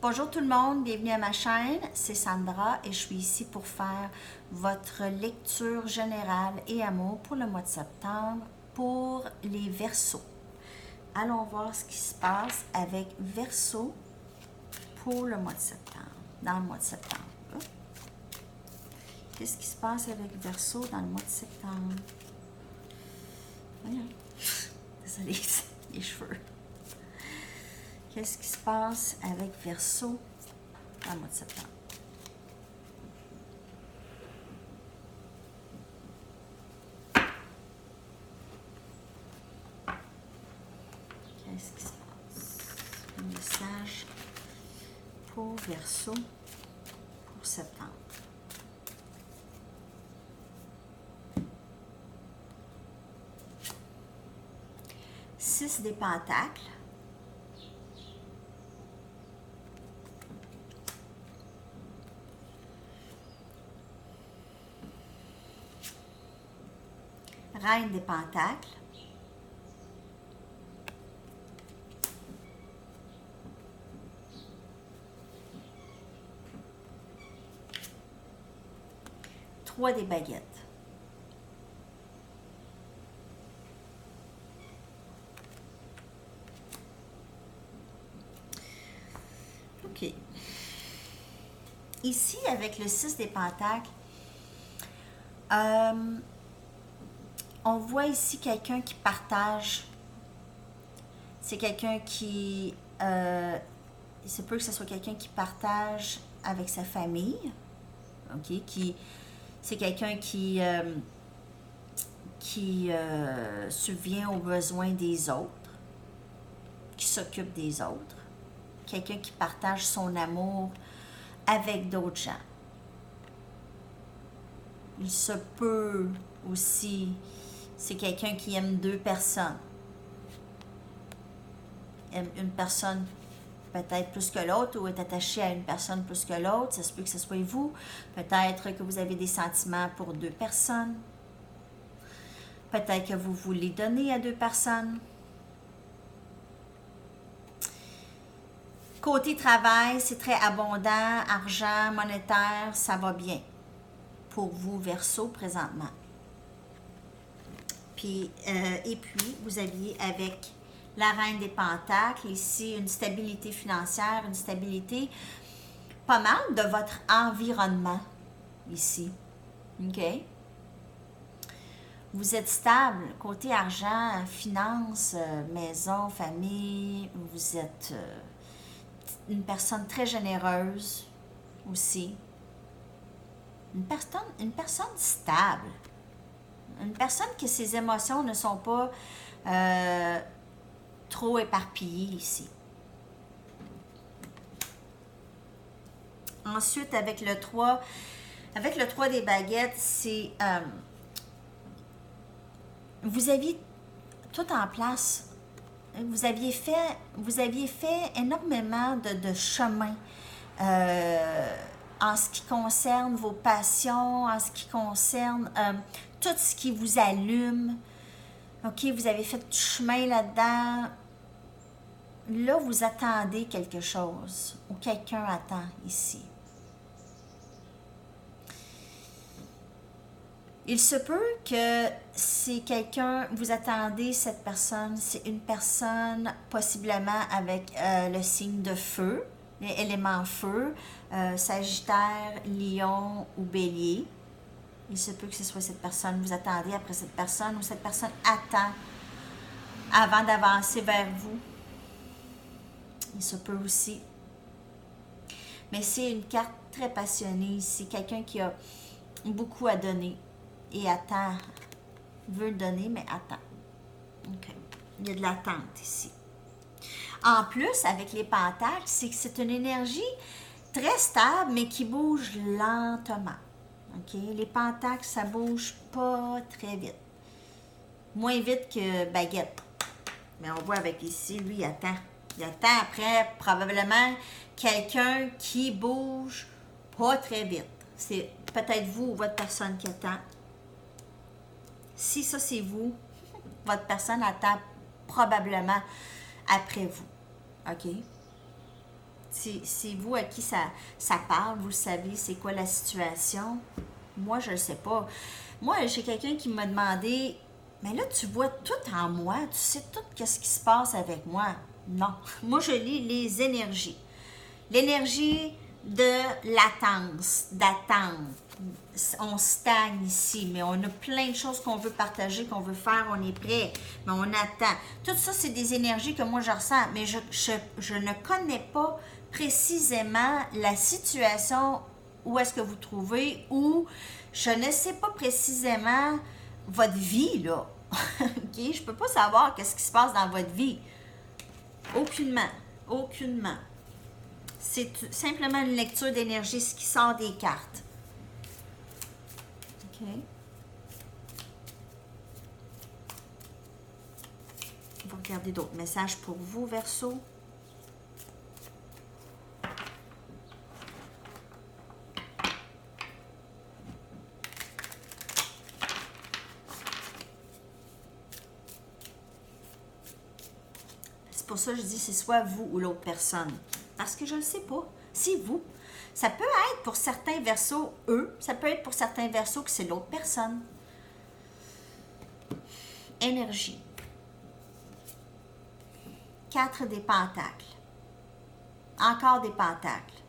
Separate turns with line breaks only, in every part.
Bonjour tout le monde, bienvenue à ma chaîne, c'est Sandra et je suis ici pour faire votre lecture générale et amour pour le mois de septembre pour les Verseaux. Allons voir ce qui se passe avec Verseau pour le mois de septembre, dans le mois de septembre. Qu'est-ce qui se passe avec Verseau dans le mois de septembre? Voyons. Désolée, les cheveux. Qu'est-ce qui se passe avec Verseau dans le mois de septembre? Qu'est-ce qui se passe? Un message pour Verseau pour septembre. Six des Pentacles. Reine des Pentacles. Trois des Baguettes. OK. Ici, avec le 6 des Pentacles, on voit ici quelqu'un qui partage. C'est quelqu'un qui... il se peut que ce soit quelqu'un qui partage avec sa famille. OK? C'est quelqu'un qui subvient aux besoins des autres, qui s'occupe des autres. Quelqu'un qui partage son amour avec d'autres gens. Il se peut aussi, c'est quelqu'un qui aime deux personnes. Aime une personne peut-être plus que l'autre ou est attaché à une personne plus que l'autre. Ça se peut que ce soit vous. Peut-être que vous avez des sentiments pour deux personnes. Peut-être que vous voulez donner à deux personnes. Côté travail, c'est très abondant, argent, monétaire, ça va bien pour vous, Verseau, présentement. Puis, et puis, vous aviez avec la Reine des Pentacles, ici, une stabilité financière, une stabilité pas mal de votre environnement, ici. OK? Vous êtes stable, côté argent, finances, maison, famille, vous êtes... une personne très généreuse aussi. Une personne stable. Une personne que ses émotions ne sont pas trop éparpillées ici. Ensuite, avec le 3 des Baguettes, c'est... vous aviez tout en place. Vous aviez fait énormément de chemin en ce qui concerne vos passions, en ce qui concerne tout ce qui vous allume. OK, vous avez fait du chemin là-dedans. Là, vous attendez quelque chose ou quelqu'un attend ici. Il se peut que c'est quelqu'un, vous attendez cette personne, c'est une personne possiblement avec le signe de feu, l'élément feu, Sagittaire, Lion ou Bélier. Il se peut que ce soit cette personne, vous attendez après cette personne ou cette personne attend avant d'avancer vers vous. Il se peut aussi. Mais c'est une carte très passionnée ici, quelqu'un qui a beaucoup à donner. Et attend, veut donner, mais attend. OK. Il y a de l'attente ici. En plus, avec les Pentacles, c'est que c'est une énergie très stable, mais qui bouge lentement. OK? Les Pentacles, ça bouge pas très vite. Moins vite que Baguette. Mais on voit avec ici, lui, il attend. Il attend après, probablement, quelqu'un qui bouge pas très vite. C'est peut-être vous ou votre personne qui attend. Si ça, c'est vous, votre personne attend probablement après vous. OK? C'est vous à qui ça parle, vous savez c'est quoi la situation. Moi, je ne sais pas. Moi, j'ai quelqu'un qui m'a demandé, mais là, tu vois tout en moi, tu sais tout ce qui se passe avec moi. Non. Moi, je lis les énergies. L'énergie de latence, d'attente. On stagne ici, mais on a plein de choses qu'on veut partager, qu'on veut faire, on est prêt, mais on attend. Tout ça, c'est des énergies que moi, je ressens, mais je ne connais pas précisément la situation où est-ce que vous trouvez, ou je ne sais pas précisément votre vie, là. OK? Je ne peux pas savoir qu'est-ce qui se passe dans votre vie. Aucunement. Aucunement. C'est simplement une lecture d'énergie, ce qui sort des cartes. OK? On va regarder d'autres messages pour vous, Verseau. C'est pour ça que je dis c'est soit vous ou l'autre personne. Parce que je ne le sais pas. C'est vous. Ça peut être pour certains Verseaux, eux. Ça peut être pour certains Verseaux que c'est l'autre personne. Énergie. 4 des pentacles. Encore des pentacles.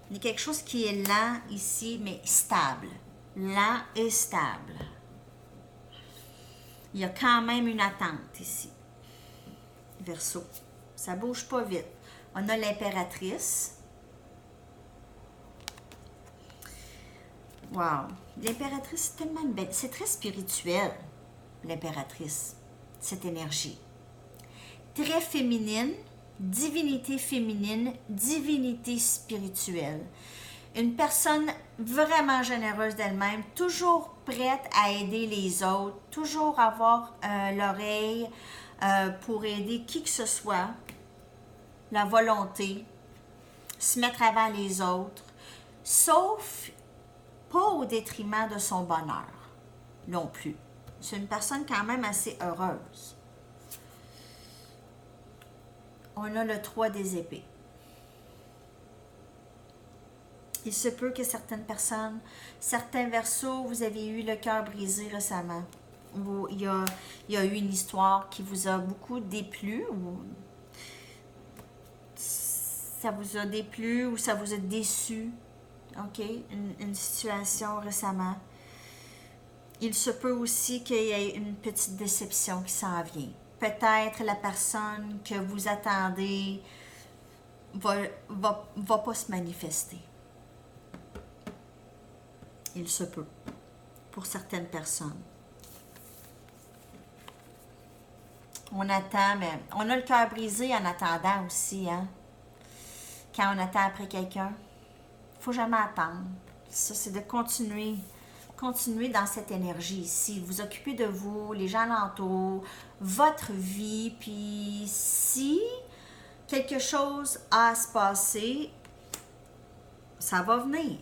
Il y a quelque chose qui est lent ici, mais stable. Lent et stable. Il y a quand même une attente ici. Verseau. Ça bouge pas vite. On a l'impératrice. Wow. L'impératrice, c'est tellement belle. C'est très spirituel, l'impératrice, cette énergie. Très féminine, divinité féminine, divinité spirituelle. Une personne vraiment généreuse d'elle-même, toujours prête à aider les autres, toujours avoir l'oreille pour aider qui que ce soit, la volonté, se mettre avant les autres, sauf pas au détriment de son bonheur non plus. C'est une personne quand même assez heureuse. On a le 3 des épées. Il se peut que certaines personnes, certains Verseaux, vous avez eu le cœur brisé récemment. Ou il y a eu une histoire qui vous a beaucoup déplu, ou ça vous a déplu, ou ça vous a déçu. OK? Une situation récemment. Il se peut aussi qu'il y ait une petite déception qui s'en vient. Peut-être la personne que vous attendez va pas se manifester. Il se peut. Pour certaines personnes. On attend, mais on a le cœur brisé en attendant aussi, hein? Quand on attend après quelqu'un, il ne faut jamais attendre. Ça, c'est de continuer dans cette énergie ici. Vous occupez de vous, les gens l'entourent, votre vie, puis si quelque chose a à se passer, ça va venir.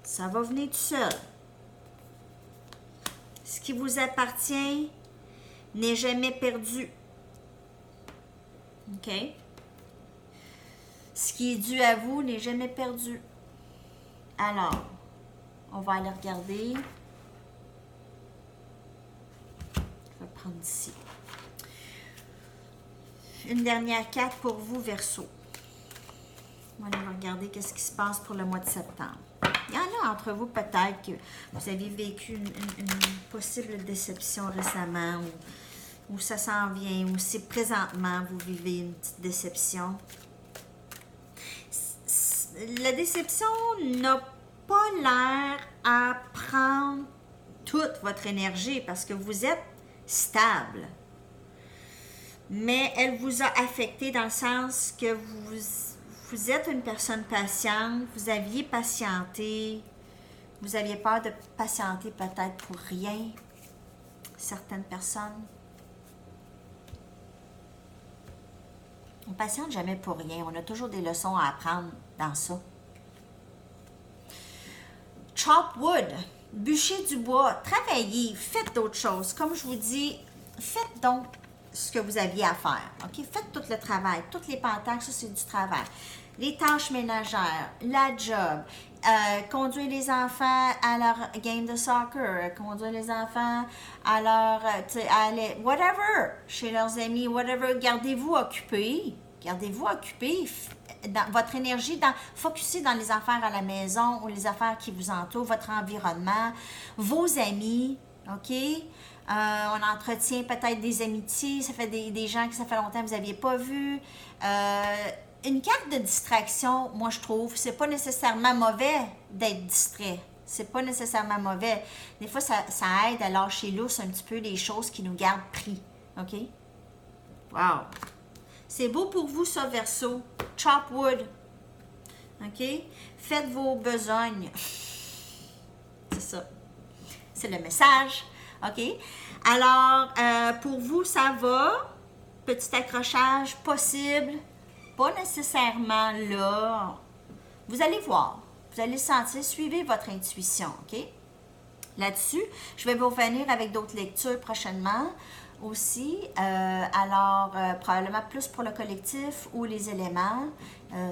Ça va venir tout seul. Ce qui vous appartient n'est jamais perdu. OK? Ce qui est dû à vous n'est jamais perdu. Alors, on va aller regarder. Je vais prendre ici. Une dernière carte pour vous, Verseau. On va aller regarder qu'est-ce qui se passe pour le mois de septembre. Il y en a entre vous peut-être que vous avez vécu une possible déception récemment, ou ça s'en vient, ou si présentement vous vivez une petite déception. La déception n'a pas l'air à prendre toute votre énergie parce que vous êtes stable. Mais elle vous a affecté dans le sens que vous êtes une personne patiente, vous aviez patienté, vous aviez peur de patienter peut-être pour rien, certaines personnes. On ne patiente jamais pour rien, on a toujours des leçons à apprendre dans ça. Chop wood, bûchez du bois, travaillez, faites d'autres choses. Comme je vous dis, faites donc ce que vous aviez à faire. OK? Faites tout le travail, toutes les pentacles, ça c'est du travail. les tâches ménagères, la job, conduire les enfants à leur game de soccer, conduire les enfants à leur, tu sais, à aller, whatever, chez leurs amis, whatever, gardez-vous occupés, dans votre énergie, focussez dans les affaires à la maison ou les affaires qui vous entourent, votre environnement, vos amis, OK? On entretient peut-être des amitiés, ça fait des gens que ça fait longtemps que vous n'aviez pas vu. Une carte de distraction, moi je trouve, c'est pas nécessairement mauvais d'être distrait. C'est pas nécessairement mauvais. Des fois, ça aide à lâcher lousse un petit peu les choses qui nous gardent pris. OK? Wow! C'est beau pour vous, ça, Verseau. Chop wood. OK? Faites vos besognes. C'est ça. C'est le message. OK? Alors, pour vous, ça va. Petit accrochage possible. Pas nécessairement là. Vous allez voir. Vous allez sentir. Suivez votre intuition. OK? Là-dessus, je vais vous revenir avec d'autres lectures prochainement aussi. Probablement plus pour le collectif ou les éléments.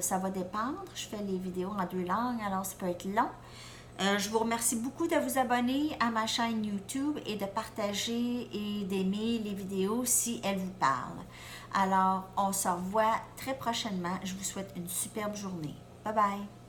Ça va dépendre. Je fais les vidéos en 2 langues, alors ça peut être long. Je vous remercie beaucoup de vous abonner à ma chaîne YouTube et de partager et d'aimer les vidéos si elles vous parlent. Alors, on se revoit très prochainement. Je vous souhaite une superbe journée. Bye bye!